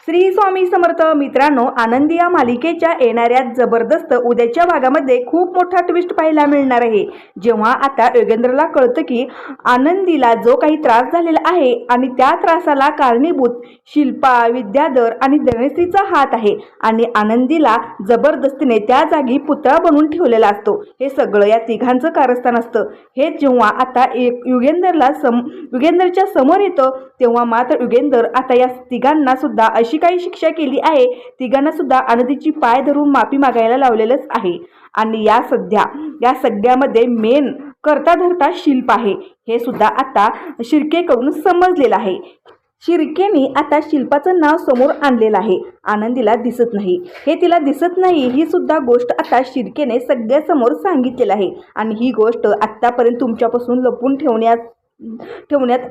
श्री स्वामी समर्थ मित्रांनो, आनंदी या मालिकेच्या येणाऱ्या जबरदस्त उद्याच्या भागामध्ये खूप मोठा ट्विस्ट पाहायला मिळणार आहे। जेव्हा आता योगेंद्रला कळतं की आनंदीला जो काही त्रास झालेला आहे आणि त्या त्रासाला कारणीभूत शिल्पा, विद्याधर आणि धनश्रीचा हात आहे आणि आनंदीला जबरदस्तीने त्या जागी पुतळा बनवून ठेवलेला असतो। हे सगळं या तिघांचं कारस्थान असतं। हे जेव्हा आता युगेंद्रच्या समोर येतं तेव्हा मात्र युगेंद्र आता या तिघांना सुद्धा अशी काही शिक्षा केली आहे, तिघांना सुद्धा आनंदीची पाय धरून माफी मागायला लावलेलंच आहे। आणि या सगळ्यामध्ये मेन करता धरता शिल्प आहे, हे सुद्धा आता शिर्केकडून समजलेलं आहे। शिर्केने आता शिल्पाचं नाव समोर आणलेलं आहे, आनंदीला दिसत नाही, हे तिला दिसत नाही ही सुद्धा गोष्ट आता शिर्केने सगळ्यासमोर सांगितलेलं आहे। आणि ही गोष्ट आत्तापर्यंत तुमच्यापासून लपून ठेवण्यात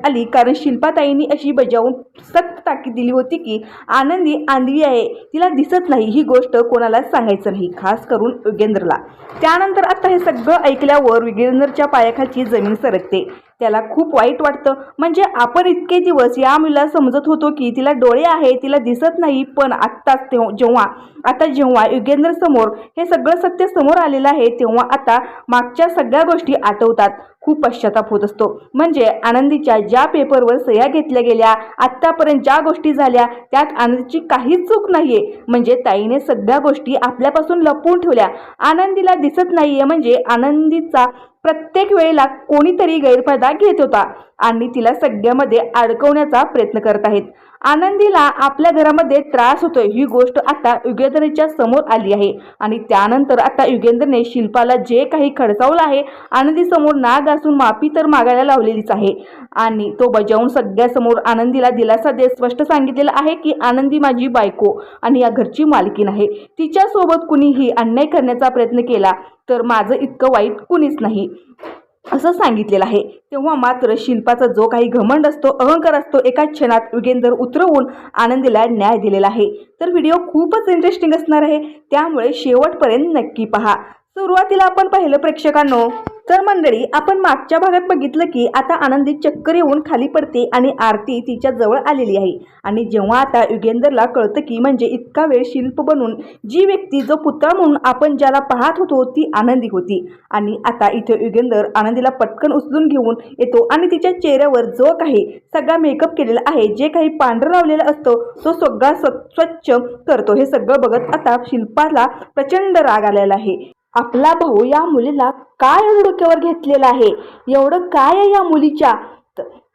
आली, कारण शिल्पाताईंनी अशी बजावून सक्त ताकीद दिली होती की आनंदी आंधळी आहे, तिला दिसत नाही, ही गोष्ट कोणालाच सांगायचं नाही, खास करून युगेंद्रला। त्यानंतर आता हे सगळं ऐकल्यावर युगेंद्रच्या पायाखालची जमीन सरकते, त्याला खूप वाईट वाटतं। म्हणजे आपण इतके दिवस या मुलीला समजत होतो की तिला डोळे आहे, तिला दिसत नाही, पण जेव्हा युगेंद्र समोर हे सगळं सत्य समोर आलेलं आहे तेव्हा आता मागच्या सगळ्या गोष्टी आठवतात, खूप पश्चाताप होत असतो। म्हणजे आनंदीच्या ज्या पेपरवर सह्या घेतल्या गेल्या, आत्तापर्यंत ज्या गोष्टी झाल्या त्यात आनंदीची काहीच चूक नाहीये, म्हणजे ताईने सगळ्या गोष्टी आपल्यापासून लपवून ठेवल्या, आनंदीला दिसत नाहीये, म्हणजे आनंदीचा प्रत्येक वेळेला कोणीतरी गैरफायदा घेत होता आणि तिला सगळ्यामध्ये अडकवण्याचा प्रयत्न करत आहेत। आनंदीला आपल्या घरामध्ये त्रास होतोय ही गोष्ट आता युगेंद्रच्या समोर आली आहे आणि त्यानंतर आता युगेंद्रने शिल्पाला जे काही खडसावलं आहे आनंदी समोर नाक घासून माफी तर मागायला लावलेलीच आहे आणि तो बजावून सगळ्यासमोर आनंदीला दिलासा देत स्पष्ट सांगितलेलं आहे की आनंदी माझी बायको आणि या घरची मालकीण आहे, तिच्यासोबत कुणीही अन्याय करण्याचा प्रयत्न केला तर माझं इतकं वाईट कुणीच नाही असं सांगितलेलं आहे। तेव्हा मात्र शिल्पाचा जो काही घमंड असतो, अहंकार असतो, एका क्षणात युगेंद्र उतरवून आनंदीला न्याय दिलेला आहे। तर व्हिडिओ खूपच इंटरेस्टिंग असणार आहे, त्यामुळे शेवटपर्यंत नक्की पहा। सुरुवातीला आपण पाहिलं प्रेक्षकांनो तर मंडळी, आपण मागच्या भागात बघितलं की आता आनंदी चक्कर येऊन खाली पडते आणि आरती तिच्या जवळ आलेली आहे आणि जेव्हा आता युगेंद्रला कळतं की म्हणजे इतका वेळ शिल्प बनून जी व्यक्ती जो पुतळा म्हणून आपण ज्याला पाहत होतो ती आनंदी होती आणि आता इथे युगेंद्र आनंदीला पटकन उचलून घेऊन येतो आणि तिच्या चेहऱ्यावर जो काही सगळा मेकअप केलेला आहे, जे काही पांढरं लावलेलं असतं तो सगळा स्वच्छ करतो। हे सगळं बघत आता शिल्पाला प्रचंड राग आलेला आहे। आपला भाऊ या मुलीला काय एवढं डोक्यावर घेतलेलं आहे, एवढं काय आहे या मुलीच्या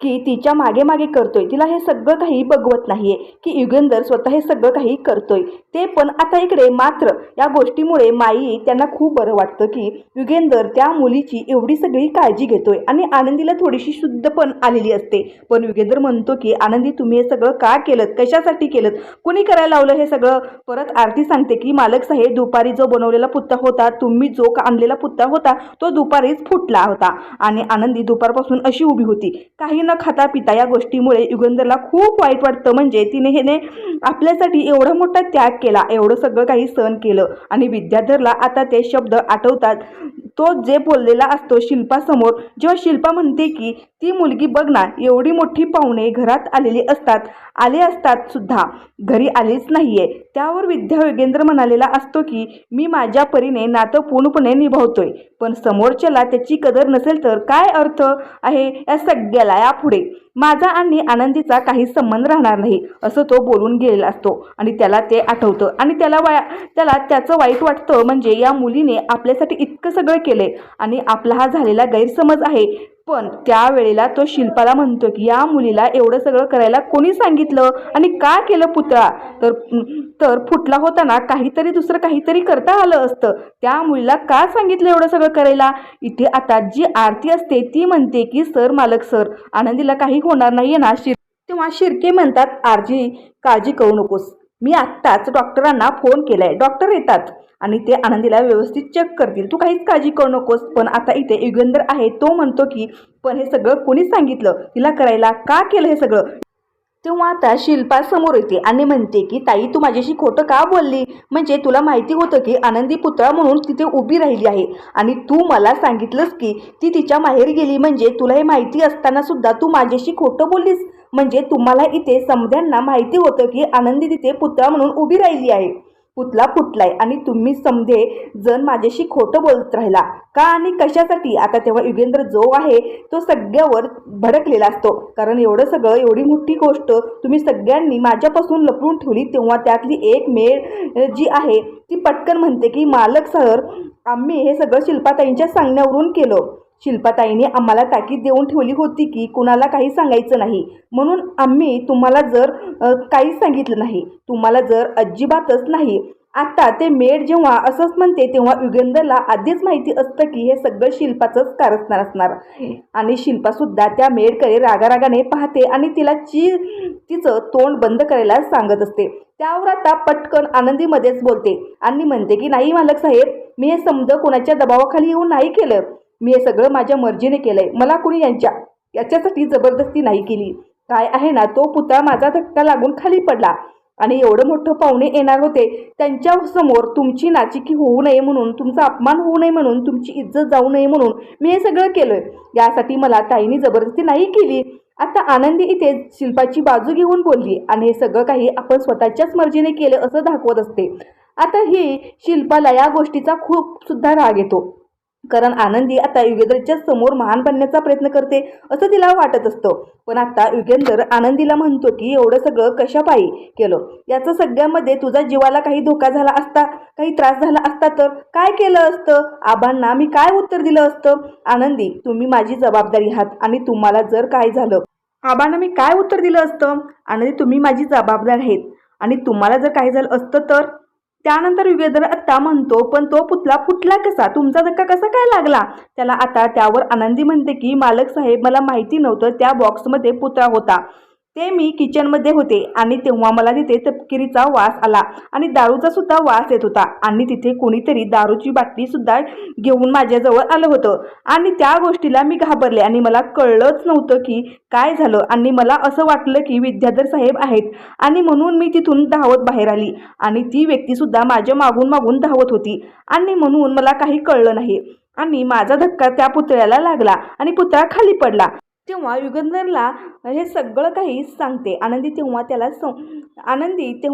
की तिच्या मागे मागे करतोय, तिला हे सगळं काही बघवत नाहीये की युगेंद्र स्वतः हे सगळं काही करतोय। ते पण आता इकडे मात्र या गोष्टीमुळे माई त्यांना खूप बरं वाटतं की युगेंद्र त्या मुलीची एवढी सगळी काळजी घेतोय आणि आनंदीला थोडीशी शुद्ध पण आलेली असते। पण युगेंद्र म्हणतो की आनंदी तुम्ही हे सगळं का केलं, कशासाठी केलं, कुणी करायला लावलं हे सगळं। परत आरती सांगते की मालक साहेब, दुपारी जो बनवलेला पुतळा होता, तुम्ही जो आणलेला पुतळा होता तो दुपारीच फुटला होता आणि आनंदी दुपारपासून अशी उभी होती, काही न खाता पिता। या गोष्टीमुळे युगेंद्रला खूप वाईट वाटतं, म्हणजे तिने आपल्यासाठी एवढा मोठा त्याग केला, एवढं सगळं काही सहन केलं आणि विद्याधरला आता ते शब्द आठवतात, तो जे बोललेला असतो शिल्पासमोर, जेव्हा शिल्पा म्हणते की ती मुलगी बघ ना, एवढी मोठी पाहुणे घरात आले असतात सुद्धा घरी आलीच नाहीये, त्यावर युगेंद्र म्हणालेला असतो की मी माझ्या परीने नातं पूर्णपणे निभावतोय, पण समोरच्याला त्याची कदर नसेल तर काय अर्थ आहे या सगळ्याला, यापुढे माझा आणि आनंदीचा काही संबंध राहणार नाही असं तो बोलून गेलेला असतो आणि त्याला ते आठवतं आणि त्याला त्याचं वाईट वाटतं, म्हणजे या मुलीने आपल्यासाठी इतकं सगळं केलंय आणि आपला हा झालेला गैरसमज आहे। पण त्यावेळेला तो शिल्पाला म्हणतो की या मुलीला एवढं सगळं करायला कोणी सांगितलं आणि का केलं पुतळा, तर फुटला होता ना, दुसरं काहीतरी करता आलं असतं, त्या मुलीला का सांगितलं एवढं सगळं करायला। इथे आता जी आरती असते ती म्हणते की सर, मालक सर, आनंदीला काही होणार नाहीये ना। तेव्हा शिर्के म्हणतात आरजी काळजी करू नकोस, मी आत्ताच डॉक्टरांना फोन केलाय, डॉक्टर येतात आणि ते आनंदीला व्यवस्थित चेक करतील, तू काहीच काळजी करू नकोस। पण आता इथे युगेंद्र आहे, तो म्हणतो की पण हे सगळं कोणी सांगितलं तिला करायला, का केलं हे सगळं। तेव्हा आता शिल्पा समोर येते आणि म्हणते की ताई, तू माझ्याशी खोटं का बोलली, म्हणजे तुला माहिती होतं की आनंदी पुतळा म्हणून तिथे उभी राहिली आहे आणि तू मला सांगितलंस की ती तिच्या माहेरी गेली, म्हणजे तुला हे माहिती असताना सुद्धा तू माझ्याशी खोटं बोललीस, म्हणजे तुम्हाला इथे समध्यांना माहिती होतं की आनंदी तिथे पुतळा म्हणून उभी राहिली आहे, पुतळा फुटलाय आणि तुम्ही समधे जण माझ्याशी खोटं बोलत राहिला का आणि कशासाठी. आता तेव्हा युगेंद्र जो आहे तो सगळ्यावर भडकलेला असतो, कारण एवढं सगळं एवढी मोठी गोष्ट तुम्ही सगळ्यांनी माझ्यापासून लपवून ठेवली. तेव्हा त्यातली एक मेळ जी आहे ती पटकन म्हणते की मालक सर, आम्ही हे सगळं शिल्पाताईंच्या सांगण्यावरून केलं. शिल्पाताईने आम्हाला ताकीद देऊन ठेवली होती की कुणाला काही सांगायचं नाही, म्हणून आम्ही तुम्हाला जर काहीच सांगितलं नाही, तुम्हाला जर अजिबातच नाही. आता ते मेड जेव्हा असंच म्हणते तेव्हा युगेंद्रला आधीच माहिती असतं की हे सगळं शिल्पाचंच कारस्थान असणार आणि शिल्पासुद्धा त्या मेडकडे रागारागाने पाहते आणि तिला तिचं तोंड बंद करायला सांगत असते. त्यावर आता पटकन आनंदीमध्येच बोलते आणि म्हणते की नाही मालक साहेब, मी हे समज कोणाच्या दबावाखाली येऊन नाही केलं, मी हे सगळं माझ्या मर्जीने केलंय, मला कुणी याच्यासाठी जबरदस्ती नाही केली. काय आहे ना, तो पुतळा माझा धक्का लागून खाली पडला आणि एवढं मोठं पाहुणे येणार होते, त्यांच्या समोर तुमची नाचिकी होऊ नये म्हणून, तुमचा अपमान होऊ नये म्हणून, तुमची इज्जत जाऊ नये म्हणून मी हे सगळं केलंय. यासाठी मला ताईंनी जबरदस्ती नाही केली. आता आनंदी इथे शिल्पाची बाजू घेऊन बोलली आणि हे सगळं काही आपण स्वतःच्याच मर्जीने केलं असं दाखवत असते. आता ही शिल्पाला या गोष्टीचा खूप सुद्धा राग येतो, कारण आनंदी आता युगेंद्रच्या समोर महान बनण्याचा प्रयत्न करते असं तिला वाटत असतं. पण आता युगेंद्र आनंदीला म्हणतो की एवढं सगळं कशापायी केलं, याचं सगळ्यामध्ये तुझा जीवाला काही धोका झाला असता, काही त्रास झाला असता तर काय केलं असतं, आबांना मी काय उत्तर दिलं असतं. आनंदी, तुम्ही माझी जबाबदारी आहात आणि तुम्हाला जर काय झालं, आबांना मी काय उत्तर दिलं असतं. आनंदी, तुम्ही माझी जबाबदार आहेत आणि तुम्हाला जर काही झालं असतं तर. त्यानंतर युगेंद्र आत्ता म्हणतो, पण तो पुतळा फुटला कसा, तुमचा धक्का कसा काय लागला त्याला. आता त्यावर आनंदी म्हणते की मालक साहेब, मला माहिती नव्हतं त्या बॉक्समध्ये पुतळा होता, ते मी किचनमध्ये होते आणि तेव्हा मला तिथे तपकिरीचा वास आला आणि दारूचा सुद्धा वास येत होता आणि तिथे कोणीतरी दारूची बाटली सुद्धा घेऊन माझ्याजवळ आलं होतं आणि त्या गोष्टीला मी घाबरले आणि मला कळलंच नव्हतं की काय झालं आणि मला असं वाटलं की विद्याधर साहेब आहेत आणि म्हणून मी तिथून धावत बाहेर आली आणि ती व्यक्तीसुद्धा माझ्या मागून मागून धावत होती आणि म्हणून मला काही कळलं नाही आणि माझा धक्का त्या पुतळ्याला लागला आणि पुतळा खाली पडला. तेव्हा युगंधरला हे सगळं काही सांगते. आनंदी तेव्हा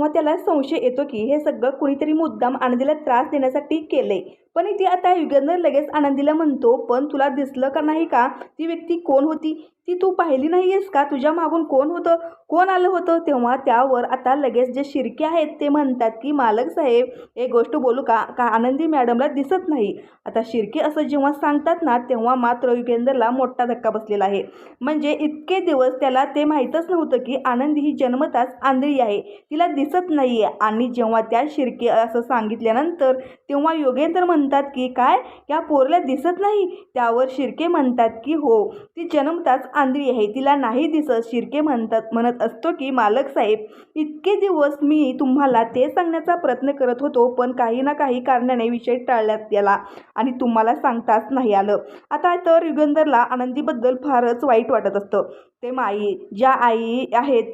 त्याला संशय येतो की हे सगळं कुणीतरी मुद्दाम आनंदीला त्रास देण्यासाठी केलंय. पण इथे आता युगंधर लगेच आनंदीला म्हणतो, पण तुला दिसलं का नाही का ती व्यक्ती कोण होती, ती तू पाहिली नाही आहेस का, तुझ्या मागून कोण होतं, कोण आलं होतं. तेव्हा त्यावर आता लगेच जे शिर्के आहेत ते म्हणतात की मालक साहेब, एक गोष्ट बोलू का आनंदी मॅडमला दिसत नाही. आता शिर्के असं जेव्हा सांगतात ना तेव्हा मात्र युगेंधरला मोठा धक्का बसलेला आहे. म्हणजे इतके दिवस त्याला ते माहीतच नव्हतं की आनंदी ही जन्मताच आंधळी आहे, तिला दिसत नाही आहे. आणि जेव्हा त्या शिर्के असं सांगितल्यानंतर तेव्हा योगेंद्र म्हणतात की काय, या पोरला दिसत नाही. त्यावर शिर्के म्हणतात की हो, ती जन्मताच आंधळी आहे, तिला नाही दिसत. शिर्के म्हणत असतो की मालक साहेब, इतके दिवस मी तुम्हाला ते सांगण्याचा प्रयत्न करत होतो, पण काही ना काही कारणाने विषय टाळण्यात आला आणि तुम्हाला सांगताच नाही आलं. आता तर युगंधरला आनंदीबद्दल फारच वाईट वाटत असतं. ते ज्या आई आहेत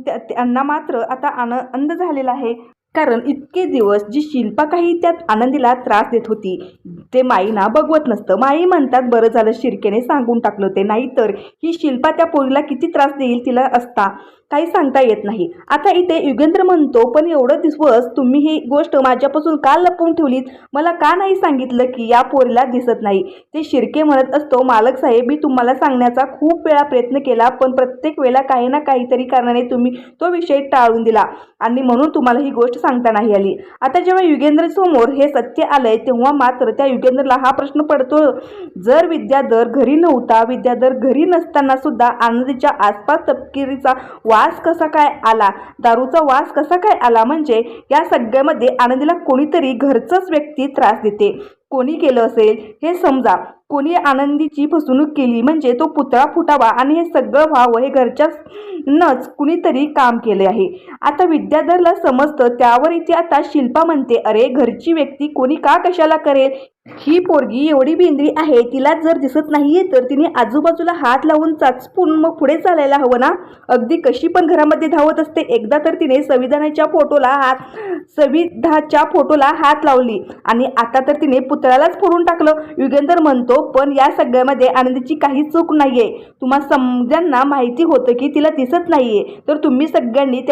त्यांना मात्र आता आनंद झालेला आहे, कारण इतके दिवस जी शिल्पा काही त्यात आनंदीला त्रास देत होती ते माईना बघवत नसतं. माई म्हणतात बरं झालं शिर्केने सांगून टाकलं ते, नाहीतर ही शिल्पा त्या पोरीला किती त्रास देईल तिला असता काही सांगता येत नाही. आता इथे युगेंद्र म्हणतो, पण एवढं दिवस तुम्ही ही गोष्ट माझ्यापासून का लपवून ठेवलीत, मला का नाही सांगितलं की या पोरीला दिसत नाही. ते शिर्के म्हणत असतो, मालक साहेब, मी तुम्हाला सांगण्याचा खूप वेळा प्रयत्न केला, पण प्रत्येक वेळेला काही ना काहीतरी कारणाने तुम्ही तो विषय टाळून दिला आणि म्हणून तुम्हाला ही गोष्ट सांगता नाही आली. आता जेव्हा युगेंद्र समोर हे सत्य आलंय तेव्हा मात्र त्या युगेंद्रला हा प्रश्न पडतो, जर विद्याधर घरी नव्हता, विद्याधर घरी नसताना सुद्धा आनंदीच्या आसपास तपकिरीचा वास कसा काय आला, दारूचा वास कसा काय आला, म्हणजे या सगळ्यामध्ये आनंदीला कोणीतरी घरचंच व्यक्ती त्रास देते. कोणी केलं असेल हे समजा, कोणी आनंदीची फसवणूक केली म्हणजे तो पुतळा फुटावा आणि हे सगळं व्हावं हे घरच्याच कुणीतरी काम केले आहे. आता विद्याधरला समजतं. त्यावर इथे आता शिल्पा म्हणते, अरे घरची व्यक्ती कोणी का कशाला करेल, ही पोरगी एवढी बेंद्री आहे, तिला जर दिसत नाहीये तर तिने आजूबाजूला हात लावून चाचपून मग पुढे चालायला हवं ना. अगदी कशी पण घरामध्ये धावत असते. एकदा तर तिने संविधानाच्या फोटोला हात लावली आणि आता तर तिने पुतळ्यालाच फोडून टाकलं. युगेंद्र म्हणतो, पण या सगळ्यामध्ये आनंदीची काही चूक नाहीये. तुम्हा सगळ्यांना माहिती होतं की तिला दिसत नाहीये, तर तुम्ही सगळ्यांनी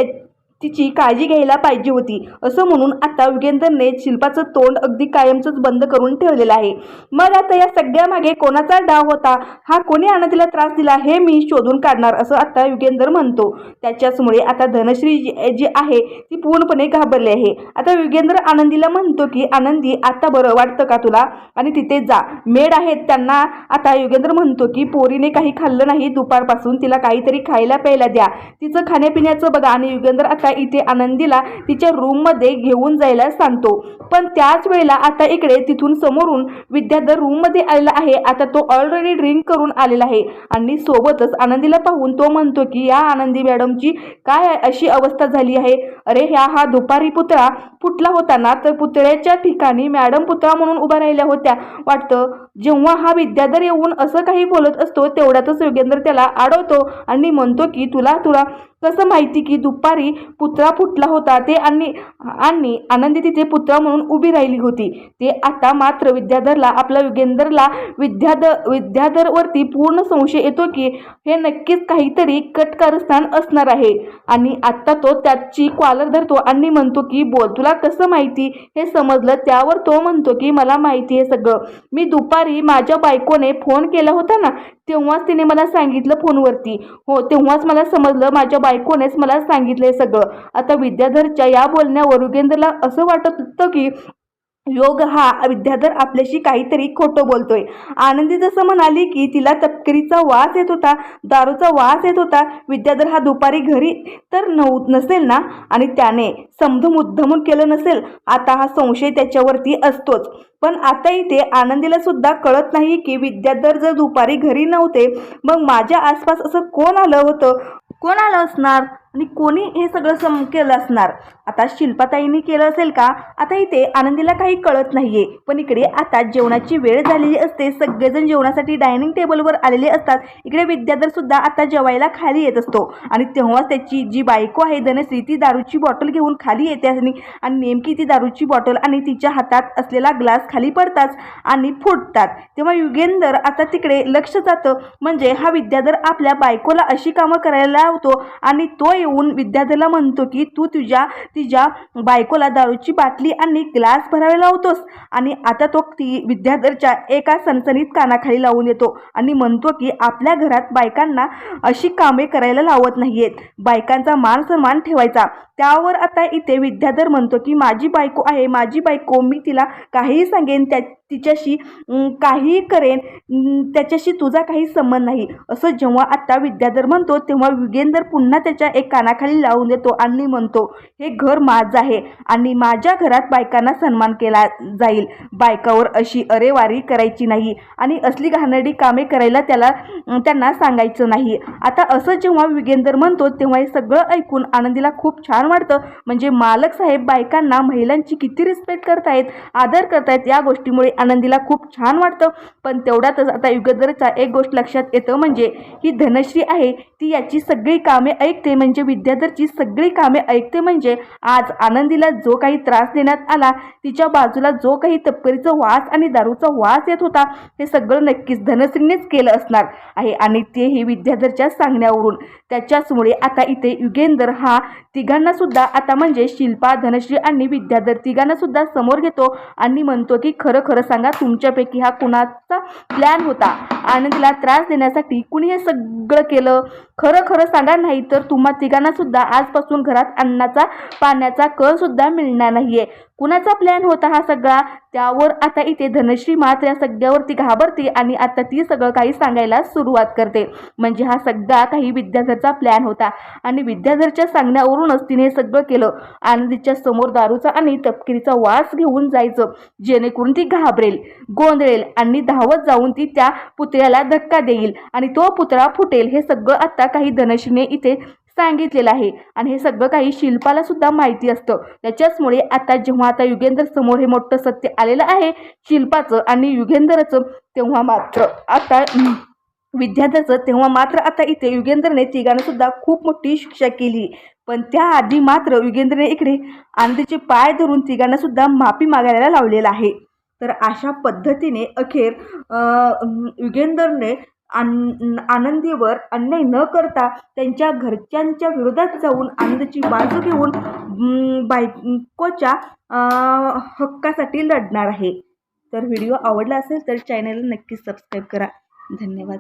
तिची काळजी घ्यायला पाहिजे होती. असं म्हणून आता युगेंद्रने शिल्पाचं तोंड अगदी कायमचंच बंद करून ठेवलेलं आहे. मग आता या सगळ्या मागे कोणाचा डाव होता, हा कोणी आनंदीला त्रास दिला हे मी शोधून काढणार, असं आता युगेंद्र म्हणतो. त्याच्याचमुळे आता धनश्री जी आहे ती पूर्णपणे घाबरली आहे. आता युगेंद्र आनंदीला म्हणतो की आनंदी, आता बरं वाटतं का तुला, आणि तिथे जा, मेड आहेत त्यांना. आता युगेंद्र म्हणतो की पोरीने काही खाल्लं नाही दुपारपासून, तिला काहीतरी खायला प्यायला द्या, तिचं खाण्यापिण्याचं बघा. आणि युगेंद्र आता इथे आनंदीला तिच्या रूममध्ये घेऊन जायला सांगतो. पण त्याच वेळेला आता इकडे तिथून समोरून विद्याधर रूममध्ये आलेला आहे. आता तो ऑलरेडी ड्रिंक करून आलेला आहे आणि सोबतच आनंदीला पाहून तो म्हणतो की या आनंदी मॅडमची काय अशी अवस्था झाली आहे. अरे हा दुपारी पुतळा फुटला होता ना, तर पुतळ्याच्या ठिकाणी मॅडम पुतळा म्हणून उभा राहिल्या होत्या वाटतं. जेव्हा हा विद्याधर येऊन असं काही बोलत असतो तेवढ्यातच योगेंद्र त्याला अडवतो आणि म्हणतो की तुला कसं माहिती की दुपारी पुतळा फुटला होता ते, आणि आनंदी तिथे पुतळा म्हणून उभी राहिली होती ते. आता मात्र आपला युगेंद्रला विद्याधरवरती पूर्ण संशय येतो की हे नक्कीच काहीतरी कटकारस्थान असणार आहे. आणि आता तो त्याची कॉलर धरतो आणि म्हणतो की बोल, तुला कसं माहिती हे समजलं. त्यावर तो म्हणतो की मला माहिती आहे सगळं. मी दुपारी माझ्या बायकोने फोन केला होता ना, तेव्हाच तिने मला सांगितलं फोनवरती. हो, तेव्हाच मला समजलं, माझ्या बायकोनेच मला सांगितलंय सगळं. आता विद्याधरच्या या बोलण्यावर युगेंद्रला असं वाटत होतं की योग हा विद्याधर आपल्याशी काहीतरी खोटं बोलतोय. आनंदी जसं म्हणाली की तिला तपकिरीचा वास येत होता, दारूचा वास येत होता, विद्याधर हा दुपारी घरी तर नसेल ना, आणि त्याने समज मुद्दामून केलं नसेल. आता हा संशय त्याच्यावरती असतोच. पण आता इथे आनंदीला सुद्धा कळत नाही की विद्याधर जर दुपारी घरी नव्हते, मग माझ्या आसपास असं कोण आलं होतं, कोण आलं असणार आणि कोणी हे सगळं केलं असणार. आता शिल्पाताईंनी केलं असेल का, आता इथे आनंदीला काही कळत नाहीये. पण इकडे आता जेवणाची वेळ झालेली असते, सगळेजण जेवणासाठी डायनिंग टेबलवर आलेले असतात. इकडे विद्याधर सुद्धा आता जेवायला खाली येत असतो आणि तेव्हा त्याची जी बायको आहे धनश्री, ती दारूची बॉटल घेऊन खाली येते आणि नेमकी ती दारूची बॉटल आणि तिच्या हातात असलेला ग्लास खाली पडतात आणि फुटतात. तेव्हा युगेंद्र आता तिकडे लक्ष जातं. म्हणजे हा विद्याधर आपल्या बायकोला अशी कामं करायला लावतो आणि तो येऊन विद्याधरला म्हणतो की तू तिच्या बायकोला दारूची बाटली आणि ग्लास भरायला लावतोस. आणि आता तो विद्याधरच्या एका सणसणीत कानाखाली लावून येतो आणि म्हणतो की आपल्या घरात बायकांना अशी कामे करायला लावत नाहीयेत, बायकांचा मान सन्मान ठेवायचा. त्यावर आता इथे विद्याधर म्हणतो की माझी बायको आहे, माझी बायको, मी तिला काहीही सांगेन, तिच्याशी काहीही करेन, त्याच्याशी तुझा काही संबंध नाही. असं जेव्हा आता विद्याधर म्हणतो तेव्हा युगेंद्र पुन्हा त्याच्या एक कानाखाली लावून देतो आणि म्हणतो हे घर माझं आहे आणि माझ्या घरात बायकांना सन्मान केला जाईल, बायकावर अशी अरेवारी करायची नाही आणि असली घाणेरडी कामे करायला त्यांना सांगायचं नाही. आता असं जेव्हा युगेंद्र म्हणतो तेव्हा हे सगळं ऐकून आनंदीला खूप छान वाटतं. म्हणजे मालक साहेब बायकांना, महिलांची किती रिस्पेक्ट करतायत, आदर करतायत, या गोष्टीमुळे आनंदीला खूप छान वाटतं. पण तेवढ्यातच आता युगेंद्रचा एक गोष्ट लक्षात येतं, म्हणजे ही धनश्री आहे ती याची सगळी कामे ऐकते, म्हणजे विद्याधरची सगळी कामे ऐकते. म्हणजे आज आनंदीला जो काही त्रास देण्यात आला, तिच्या बाजूला जो काही तपकरीचा वास आणि दारूचा वास येत होता, हे सगळं नक्कीच धनश्रीनेच केलं असणार आहे आणि तेही विद्याधरच्या सांगण्यावरून. त्याच्याचमुळे आता इथे युगेंद्र हा तिघांना सुद्धा आता म्हणजे शिल्पा, धनश्री आणि विद्याधर तिघांना सुद्धा समोर घेतो आणि म्हणतो की खरं खरं सांगा, तुमच्यापैकी हा कुणाचा प्लॅन होता आनंदीला त्रास देण्यासाठी? कुणी हे सगळं केलं? खरं खरं सांगा, नाही तर तुम्हा तिघांना सुद्धा आजपासून घरात अन्नाचा पाण्याचा कळ सुद्धा मिळणार नाहीये. कुणाचा प्लॅन होता हा सगळा? त्यावर आता इथे धनश्री मात्र या सगळ्यावरती घाबरते आणि आता ती सगळं काही सांगायला सुरुवात करते. म्हणजे हा सगळा काही विद्याधरचा प्लॅन होता आणि विद्याधरच्या सांगण्यावरूनच तिने सगळं केलं. आनंदीच्या समोर दारूचा आणि तपकिरीचा वास घेऊन जायचं, जेणेकरून ती घाबरेल, गोंधळेल आणि धावत जाऊन ती त्या पुतळ्याला धक्का देईल आणि तो पुतळा फुटेल. हे सगळं आता काही धनश्रीने इथे सांगितलेलं आहे आणि हे सगळं काही शिल्पाला सुद्धा माहिती असतं. त्याच्याचमुळे आता युगेंद्र समोर हे मोठं सत्य आलेलं आहे शिल्पाचं आणि युगेंद्रचं, तेव्हा मात्र आता विद्यार्थ्याचं, तेव्हा मात्र आता इथे युगेंद्रने तिघांना सुद्धा खूप मोठी शिक्षा केली. पण त्याआधी मात्र युगेंद्रने इकडे आनंदीचे पाय धरून तिघांना सुद्धा माफी मागायला लावलेलं आहे. तर अशा पद्धतीने अखेर युगेंद्रने आनंदीवर अन्याय न करता त्यांच्या घरच्यांच्या विरोधात जाऊन आनंदीची बाजू घेऊन बायकोच्या हक्कासाठी लढणार आहे. तर व्हिडिओ आवडला असेल तर चॅनलला नक्की सबस्क्राईब करा. धन्यवाद.